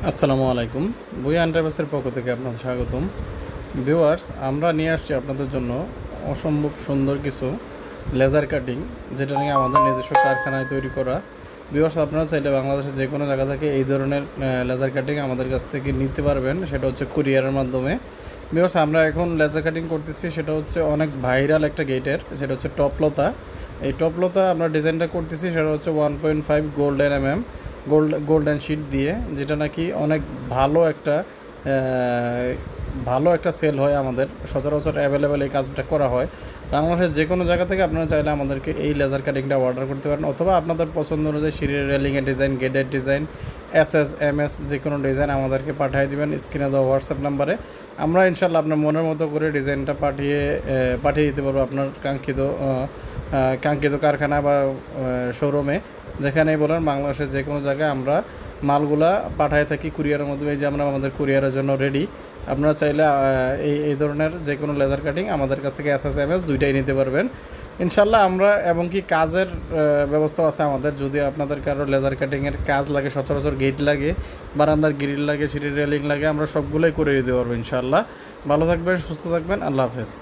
আসসালামু আলাইকুম। বুয়া এন্টারপ্রাইজের পক্ষ থেকে আপনাদের স্বাগতম। ভিউয়ার্স, আমরা নিয়ে আসছি আপনাদের জন্য অসম্ভব সুন্দর কিছু লেজার কাটিং, যেটা নাকি আমাদের নিজস্ব কারখানায় তৈরি করা। ভিউয়ার্স, আপনারা চাইলে বাংলাদেশের যে কোনো জায়গা থেকে এই ধরনের লেজার কাটিং আমাদের কাছ থেকে নিতে পারবেন, সেটা হচ্ছে কুরিয়ারের মাধ্যমে। ভিউয়ার্স, আমরা এখন লেজার কাটিং করতেছি, সেটা হচ্ছে অনেক ভাইরাল একটা গেটের, সেটা হচ্ছে টপলতা। এই টপলতা আমরা ডিজাইনটা করতেছি, সেটা হচ্ছে 1.5 গোল্ডেন গোল্ডেন শিট দিয়ে, যেটা নাকি অনেক ভালো একটা সেল হয়। আমাদের সচরাচর অ্যাভেলেবেল এই কাজটা করা হয় বাংলাদেশের যে কোনো জায়গা থেকে। আপনারা চাইলে আমাদেরকে এই লেজার কাটিংটা অর্ডার করতে পারেন, অথবা আপনাদের পছন্দ অনুযায়ী সিঁড়ির রেলিংয়ের ডিজাইন, গেটের ডিজাইন, এস যে কোনো ডিজাইন আমাদেরকে পাঠিয়ে দেবেন স্ক্রিনে দেওয়া হোয়াটসঅ্যাপ নাম্বারে। আমরা ইনশাল্লাহ আপনার মনের মতো করে ডিজাইনটা পাঠিয়ে দিতে পারবো আপনার কাঙ্ক্ষিত কারখানা বা শোরুমে, যেখানেই বলেন বাংলাদেশের যে কোনো জায়গায় আমরা মালগুলা পাঠায় থাকি কুরিয়ারের মাধ্যমে। যে আমরা আমাদের কুরিয়ারের জন্য রেডি। আপনারা চাইলে এই ধরনের যে কোনো লেজার কাটিং আমাদের কাছ থেকে এস দুইটাই নিতে পারবেন ইনশাল্লাহ। আমরা এবং কি কাজের ব্যবস্থা আছে আমাদের। যদি আপনাদের কারো লেজার কাটিংয়ের কাজ লাগে, সচরাচর গেট লাগে, বারান্দার গ্রিল লাগে, সিঁড়ির রেলিং লাগে, আমরা সবগুলোই করে দিতে পারবো ইনশাল্লাহ। ভালো থাকবেন, সুস্থ থাকবেন, আল্লাহ হাফেজ।